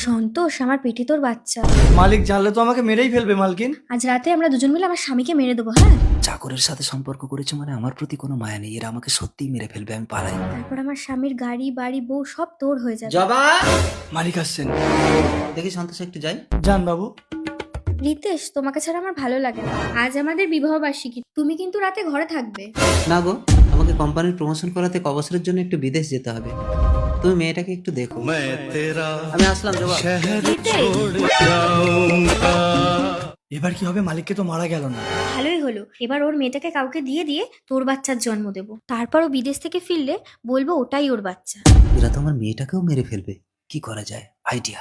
সন্তোষ, আমার পেটে তোর বাচ্চা। মালিক জানলে তো আমাকে মেরেই ফেলবে মালকিন। আজ রাতে আমরা দুজন মিলে আমার স্বামীকে মেরে দেবো। হ্যাঁ, চাকরের সাথে সম্পর্ক করেছে মানে আমার প্রতি কোনো মায়া নেই, এরা আমাকে সত্যিই মেরে ফেলবে, আমি পালাই। তারপর আমার স্বামীর গাড়ি বাড়ি বউ সব তোর হয়ে যাবে। জবা, মালিক আসছেন। দেখি সন্তোষ একটু যাই। যান বাবু। রিতেশ, তোমাকে ছাড়া আমার ভালো লাগে না। আজ আমাদের বিবাহ বার্ষিকী, তুমি কিন্তু রাতে ঘরে থাকবে। না গো, আমাকে কোম্পানির প্রমোশন করাতে ক বছরের জন্য একটু বিদেশ যেতে হবে। তুমি মেয়েটাকে একটু দেখো। আমি আসলাম জবা। এবার কি হবে? মালিককে তো মারা গেল না। ভালোই হলো, এবার ওর মেয়েটাকে কাউকে দিয়ে দিয়ে তোর বাচ্চার জন্ম দেবো। তারপর ও বিদেশ থেকে ফিরলে বলবো ওটাই ওর বাচ্চা। এরা তো আমার মেয়েটাকেও মেরে ফেলবে, কি করা যায়? আইডিয়া।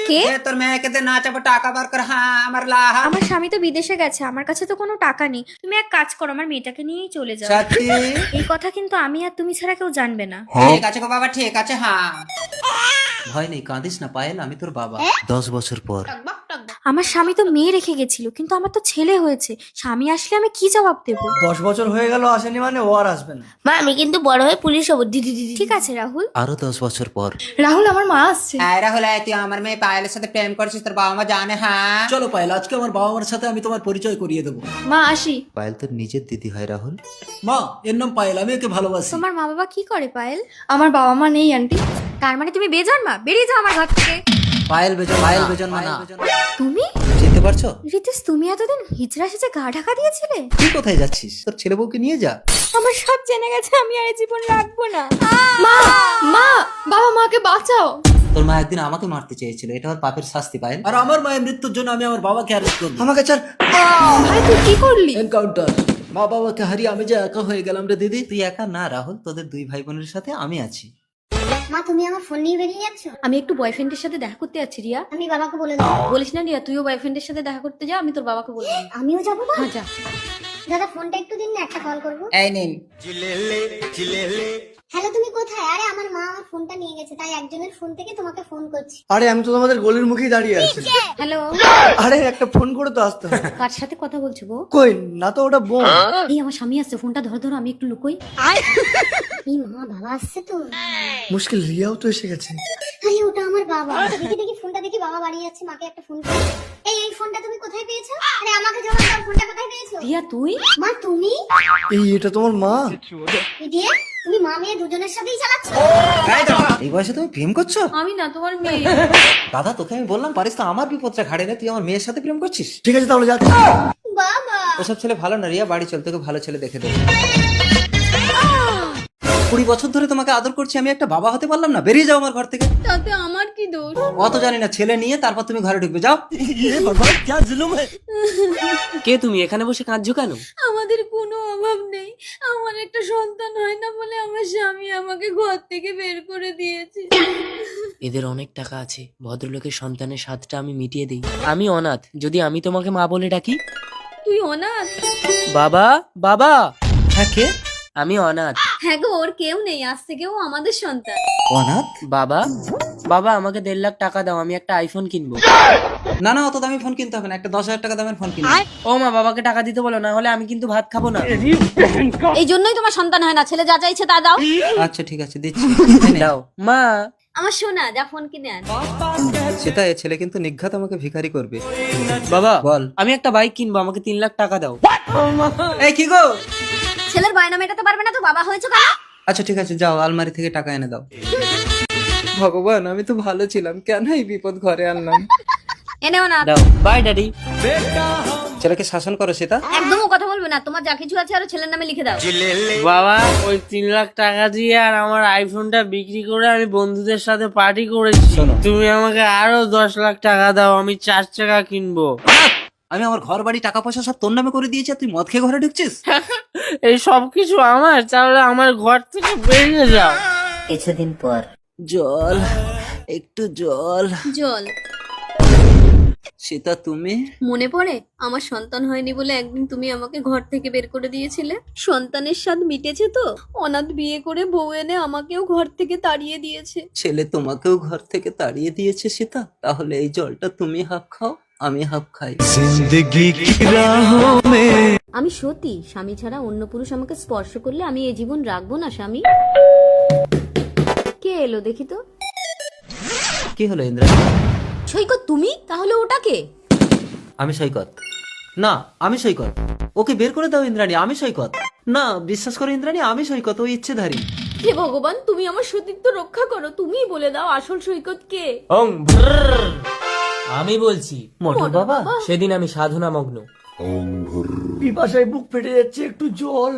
কে? তোর মেয়েকে দে না চাপো টাকা বার কর। হ্যাঁ, আমার লাহা। আমার স্বামী তো বিদেশে গেছে, আমার কাছে তো কোনো টাকা নেই। তুমি এক কাজ করো, আমার মেয়েটাকে নিয়েই চলে যাও। সত্যি? এই কথা কিন্তু আমি আর তুমি ছাড়া কেউ জানবে না। ঠিক আছে গো বাবা, ঠিক আছে। হ্যাঁ, ভয় নেই, কাঁদিস না পায়েল, আমি তোর বাবা। 10 বছর পর। আমার স্বামী তো মেয়ে রেখে গেছিল, কিন্তু আমার তো ছেলে হয়েছে। স্বামী আসলে আমি কি জবাব দেবো? 10 বছর হয়ে গেল আসেনি মানে ও আর আসবে না। মা, আমি কিন্তু বড় হয়ে পুলিশ হবো। দিদি দিদি। ঠিক আছে রাহুল। আরো 10 বছর পর। রাহুল, আমার মা আসছে। রাহুল, তুই আমার মেয়ে পায়েলের সাথে প্রেম করছিস, তোর বাবা মা জানে? হ্যাঁ চলো পায়েল, আজকে আমার বাবা মার সাথে আমি তোমার পরিচয় করিয়ে দেবো। মা, আসি। পায়েল তোর নিজের দিদি হয় রাহুল। মা, এর নাম পায়েল, আমি একে ভালোবাসি। তোমার মা বাবা কি করে পায়েল? আমার বাবা মা নেই আন্টি। তার মানে তুমি বেজন্মা, বেরিয়ে যাও আমার ঘর থেকে। পায়েল বেজন না। তুমি? চিনতে পারছো? রিতেশ, তুমি এতদিন হিজড়া সেজে গা ঢাকা দিয়েছিলে? তুই কোথায় যাচ্ছিস? তোর ছেলে বউকে নিয়ে যা। আমার সব জেনে গেছে, আমি আর এই জীবন রাখবো না। মা, মা, বাবা মাকে বাঁচাও। তোর মা একদিন আমাকে মারতে চেয়েছিল, এটা ওর পাপের শাস্তি। পায়েল, আর আমার মায়ের মৃত্যুর জন্য আমি আমার বাবাকে অ্যারেস্ট করবো। আমাকে ছাড়। ভাই, তুই কি করলি? এনকাউন্টার। মা বাবাকে হারিয়ে আমি যে একা হয়ে গেলাম রে দিদি। তুই একা না রাহুল, তোদের 2 ভাই বোনের সাথে আমি আছি। মা, তুমি আমার ফোন নিয়ে বেরিয়ে যাচ্ছ? আমি একটু বয়ফ্রেন্ডের সাথে দেখা করতে যাচ্ছি রিয়া। আমি বাবাকে বলে দেবো। বলিস না রিয়া, তুইও বয়ফ্রেন্ডের সাথে দেখা করতে যা, আমি তোর বাবাকে বলবো। আমিও যাবো। মা, হ্যাঁ, যা। দাদা ফোনটা একটু দিন না, একটা কল করবো। এই নিন। হ্যালো, তুমি কোথায়? আরে আমার মা আমার ফোনটা নিয়ে গেছে, তাই একজনের ফোন থেকে তোমাকে ফোন করছি। আরে আমি তো তোমাদের গলির মুখেই দাঁড়িয়ে আছি। হ্যালো, আরে একটা ফোন করে তো আসতে হবে। কার সাথে কথা বলছো গো? কই না তো, ওটা বোন। এই, আমার স্বামী আসছে, ফোনটা ধরো ধরো, আমি একটু লুকোই। এই মা, বাবা আসছে তো। মুশকিল, রিয়াও তো এসে গেছে। আরে ওটা আমার বাবা। দেখি দেখি ফোনটা দেখি, বাবা বাড়ি যাচ্ছে, মাকে একটা ফোন করি। এই ফোনটা তুমি কোথায় পেয়েছো? আরে আমাকে জমা দাও, ফোনটা কোথায় পেয়েছো? রিয়া, তুই? মা, তুমি? এটা তোমার মা? ইডিয়েট, তুমি মা মেয়ে দুজনের সাথেই চালাচ্ছ। এই বয়সে তুমি প্রেম করছো? আমি না, তোমার মেয়ে। দাদা, তোকে আমি বললাম পারিস তো আমার বিপদটা ঘাড়ে না, তুই আমার মেয়ের সাথে প্রেম করছিস? ঠিক আছে তাহলে যাচ্ছি। বাবা, ওসব ছেলে ভালো না রিয়া, বাড়ি চল, তোকে ভালো ছেলে দেখে দেবো। 20 বছর ধরে তোমাকে আদর করছি, আমি একটা বাবা হতে পারলাম না? বেরিয়ে যাও আমার ঘর থেকে। তাতে আমার কি দোষ? অত জানি না, ছেলে নিয়ে তারপর তুমি ঘরে ঢুকবে, যাও। কে তুমি এখানে বসে কাঁদছো কেন? আমাদের কোনো অভাব নেই। আমার একটা সন্তান হয় না বলে আমার স্বামী আমাকে ঘর থেকে বের করে দিয়েছে। এদের অনেক টাকা আছে, ভদ্রলোকের সন্তানের স্বাদটা আমি মিটিয়ে দিই। আমি অনাথ, যদি আমি তোমাকে মা বলে ডাকি? তুই অনাথ? বাবা, বাবা। হ্যাঁ, কে? আমি অনাথ। হ্যাঁ গো, ওর কেউ নেই, আজ থেকেও আমাদের সন্তান। অনাথ? বাবা, বাবা, আমাকে 1.5 লাখ টাকা দাও, আমি একটা আইফোন কিনবো। না না, অত দামি ফোন কিনতে হবে না, একটা 10,000 টাকা দামের ফোন কিনবো। ও মা, বাবাকে টাকা দিতে বলো, না হলে আমি কিন্তু ভাত খাবো না। এই জন্যই তোমার সন্তান হয় না, ছেলে যা চাইছে তা দাও। আচ্ছা ঠিক আছে, দিচ্ছি। দাও মা। আমার সোনা, যা ফোন কিনে আন। সেটা, এ ছেলে কিন্তু নিঘাত আমাকে ভিখারি করবে। বাবা, বল। আমি একটা বাইক কিনবো, আমাকে 3 লাখ টাকা দাও। এই কি গো? ছেলের বায়না মেটাতে পারবে না তো বাবা হয়েছে কেন? আচ্ছা ঠিক আছে, যাও আলমারি থেকে টাকা এনে দাও। ভগবান, আমি তো ভালো ছিলাম, কেন এই বিপদ ঘরে আনলাম? এনেও না। দাও। Bye daddy. ছেলেকে শাসন করো সেটা। একদম ও কথা বলবে না, তোমার যা কিছু আছে আরো ছেলের নামে লিখে দাও। বাবা, ওই 3 লাখ টাকা দিয়ে আর আমার আইফোনটা বিক্রি করে আমি বন্ধুদের সাথে পার্টি করেছি। শোনো। তুমি আমাকে আরো 10 লাখ টাকা দাও, আমি 4 চাকা কিনবো। আমি আমার ঘর বাড়ি টাকা পয়সা সব তোর নামে করে দিয়েছি, আর তুই মদ খেয়ে ঘরে ঢুকছিস? এই সব কিছু আমার, তাহলে আমার ঘর থেকে বেরিয়ে যাও। কিছুদিন পর। জল, একটু জল। জল? সেটা তুমি? মনে পড়ে আমার সন্তান হয়নি বলে একদিন তুমি আমাকে ঘর থেকে বের করে দিয়েছিলে? সন্তানের স্বাদ মিটেছে তো? অনাথ বিয়ে করে বউ এনে আমাকেও ঘর থেকে তাড়িয়ে দিয়েছে। ছেলে তোমাকেও ঘর থেকে তাড়িয়ে দিয়েছে সীতা? তাহলে এই জলটা তুমি হাফ খাও, আমি হাফ খাই। আমি সতী, স্বামী ছাড়া অন্য পুরুষ আমাকে স্পর্শ করলে আমি এই জীবন রাখবো না স্বামী। কে এলো দেখি তো। কি হলো ইন্দ্রাণী? সৈকত তুমি? তাহলে ওটা কে? আমি সৈকত না, আমি সৈকত। ওকে বের করে দাও ইন্দ্রাণী, আমি সৈকত না। বিশ্বাস করো ইন্দ্রাণী, আমি সৈকত, ও ইচ্ছেধারী। হে ভগবান, তুমি আমার সতীত্ব রক্ষা করো, তুমিই বলে দাও আসল সৈকত কে। ওং ভ্রর। আমি বলছি, মোটর বাবা। সেদিন আমি সাধনা মগ্ন। পিপাসায় বুক ফেটে যাচ্ছে, একটু জল।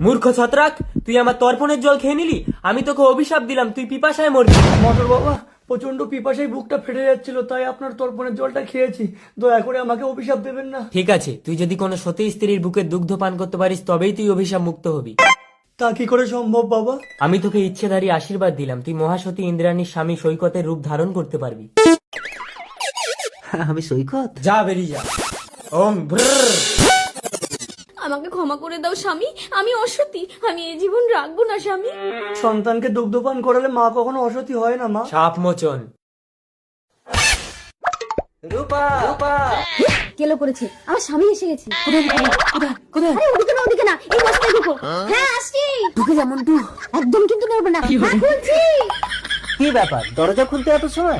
মূর্খ ছত্রাক, তুই আমার তর্পণের জল খেয়ে নিলি। আমি তোকে অভিশাপ দিলাম, তুই পিপাসায় মরবি। মোটর বাবা, প্রচন্ড পিপাসায় বুকটা ফেটে যাচ্ছিল, তাই আপনার তর্পণের জলটা খেয়েছি। দয়া করে আমাকে অভিশাপ দেবেন না। ঠিক আছে, তুই যদি কোনো সতী স্ত্রীর বুকে দুগ্ধ পান করতে পারিস, তবেই তুই অভিশাপ মুক্ত হবি। তা কি করে সম্ভব বাবা? আমি তোকে ইচ্ছেধারী আশীর্বাদ দিলাম, তুই মহাসতী ইন্দ্রাণীর স্বামী সৈকতের রূপ ধারণ করতে পারবি। আমি সৈকত? যা, বেরিয়ে যা। ওং ভ্রর। আমাকে ক্ষমা করে দাও স্বামী, আমি অসতী, আমি এই জীবন রাখবো না স্বামী। সন্তানকে দুগ্ধপান করালে মা কখনো অসতী হয় না মা। সাপ মোচন। রূপা, রূপা। কেলো করেছে, আমার স্বামী এসে গেছে। কোথায়? আরে ওদিকে না, ওদিকে না, এই বস্তায় ঢুকো। হ্যাঁ আসছি। ঢুকে যা মন্টু, একদম কিন্তু নড়বে না। হ্যাঁ, খুলছি। কি ব্যাপার, দরজা খুলতে এত সময়?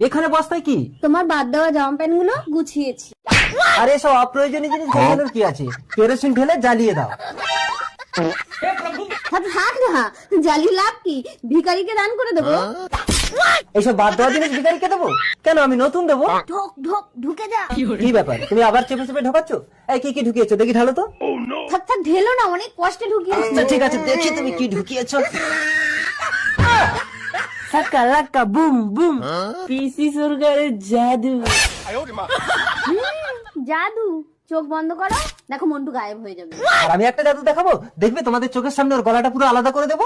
এখানে বস্তায় কি? তোমার বাদ দেওয়া জামা প্যান্ট গুলো গুছিয়েছি। আরে সব অপ্রয়োজনীয় জিনিস গোছানোর কি আছে? কেরোসিন ঢেলে জ্বালিয়ে দাও। থাক না, জ্বালিয়ে লাভ কি? ভিখারিকে দান করে দেবো। এইসব বাদ দেওয়া জিনিস ভিখারিকে দেবো কেন? আমি নতুন দেবো। ঢোক ঢোক, ঢুকে যা। কি ব্যাপার, তুমি আবার চেপে চেপে ঢোকাচ্ছ? এই কি কি ঢুকিয়েছো দেখি, ঢালো তো। থাক ঢেলো না, অনেক কষ্টে ঢুকিয়েছি। আচ্ছা ঠিক আছে, দেখি তুমি কি ঢুকিয়েছো। সাকালাকা বুম বুম, পিসি সরকারের জাদু। জাদু? চোখ বন্ধ করো, দেখো মন্টু গায়েব হয়ে যাবে। আর আমি একটা জাদু দেখাবো, দেখবে তোমাদের চোখের সামনে ওর গলাটা পুরো আলাদা করে দেবো।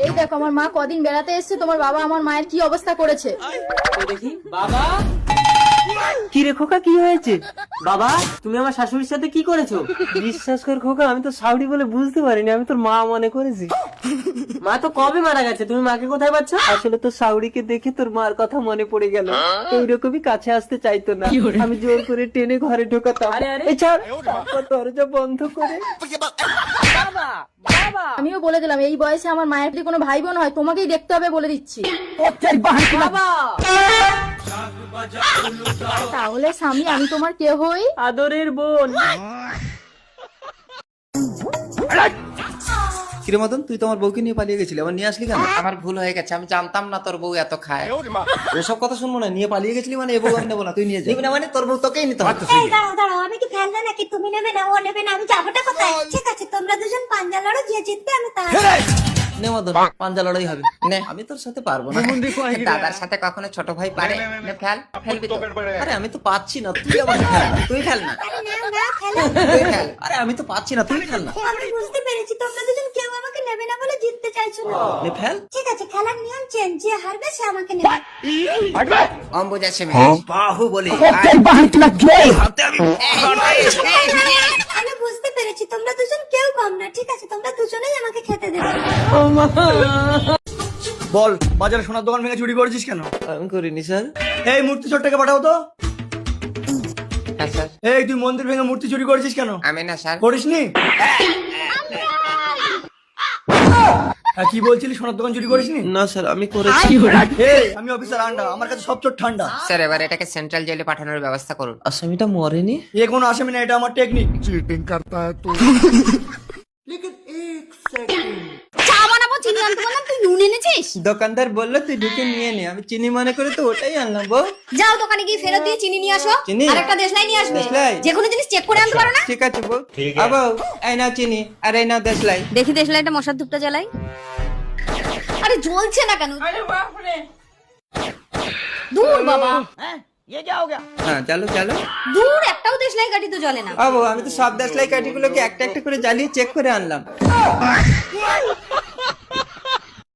এই দেখো, আমার মা কদিন বেড়াতে এসেছে, তোমার বাবা আমার মায়ের কি অবস্থা করেছে। দেখি বাবা। কি রে খোকা, কি হয়েছে? বাবা, তুমি আমার শাশুড়ির সাথে কি করেছো? বিশ্বাস কর খোকা, আমি তো শাউরি বলে বুঝতে পারিনি, আমি তোর মা মনে করেছি। মা তো কবে মারা গেছে, তুমি মাকে কোথায় পাচ্ছ? আসলে তো শাউরিকে দেখে তোর মার কথা মনে পড়ে গেল, এইরকমই কাছে আসতে চাইতো না, আমি জোর করে টেনে ঘরে ঢোকাতাম। আরে, আরে। এই ছাড়, তারপর দরজা বন্ধ করে। আমিও বলে দিলাম, এই বয়সে আমার মায়ের যদি কোনো ভাই বোন হয়, তোমাকেই দেখতে হবে বলে দিচ্ছি। বাবা, তাহলে স্বামী, আমি তোমার কে হই? আদরের বোন। কিরে মদন, তুই তো আমার বউকে নিয়ে পালিয়ে গেছিলি, আবার নিয়ে আসলি কেন? আমার ভুল হয়ে গেছে, আমি জানতাম না তোর বউ এত খায়। ওসব কথা শুনবো না, নিয়ে পালিয়ে গেছিলি মানে এ বউ আমি নেবো না, তুই নিয়ে যাবি না মানে তোর বউ তোকেই নিতে হবে। এই দাঁড়াও দাঁড়াও, আমি কি ফেলনা নাকি? তুমি নেবে না, ও নেবে না, আমি যাবোটা কোথায়? ঠিক আছে, তোমরা দুজন পাঞ্জা লড়ো, যে জিতবে আমি তার। নে মদন, পাঞ্জা লড়াই হবে। নে, আমি তোর সাথে পারবো না। দাদার সাথে কখনো ছোট ভাই পারে? নে, ফেলবি তো? আরে আমি তো পাচ্ছি না, তুই আমাকে খেল না, তুই খেল না। আরে না না, খেলো। তুই খেল। আরে আমি তো পাচ্ছি না, তুই খেল না। আমি বুঝতে পেরেছি, তোমরা দুজন কেউ আমাকে নেবে না বলে জিততে চাইছো না। নে ফেল। ঠিক আছে, খেলার নিয়ম চেঞ্জ, যে হারবে সে আমাকে নেবে। অম্বুজ আছে বাহুবলী। আমি বুঝতে পেরেছি, তোমরা দুজন কেউ কম না। ঠিক আছে, তোমরা দুজনেই আমাকে খেতে দেবে। বল, বাজারে সোনার দোকান ভেঙে চুরি করেছিস কেন? আমি করিনি স্যার। এই মূর্তি চোরটাকে পাঠাও তো। হ্যাঁ স্যার। এই তুই মন্দির ভেঙে মূর্তি চুরি করেছিস কেন? আমি না স্যার। করিসনি? হ্যাঁ, কি বলছিলি, সোনার দোকান চুরি করিসনি? না স্যার, আমি করেছি। এই আমি অফিসার আন্ডা, আমার কাছে সব চোর ঠান্ডা। স্যার, এবার এটাকে সেন্ট্রাল জেলে পাঠানোর ব্যবস্থা করুন। আসামিটা মরেনি। এ কোনো আসামি না, এটা আমার টেকনিক। চা বানাবো, চিনি আনতে বললাম, তুই নুন এনেছিস? দোকানদার বললো তুই ঢুকে নিয়ে নে, আমি চিনি মনে করে তো ওটাই আনলাম। বউ, যাও দোকানে গিয়ে ফেরত দিয়ে চিনি নিয়ে আসো, চিনি? আর একটা দেশলাই নিয়ে আসবে। দেশলাই? যে কোনো জিনিস চেক করে আনতে পারো না? ঠিক আছে বউ। আবু, এই নাও চিনি, আর এই নাও দেশলাই। দেখি দেশলাইটা, মশার ধূপটা জ্বালাই। আরে জ্বলছে না কেন? দূর বাবা, হ্যাঁ চালো চালো। দূর, একটাও দেশলাই কাঠি তো জ্বলে না। আবু, আমি তো সব দেশলাই কাঠিগুলোকে একটা একটা করে জ্বালিয়ে চেক করে আনলাম।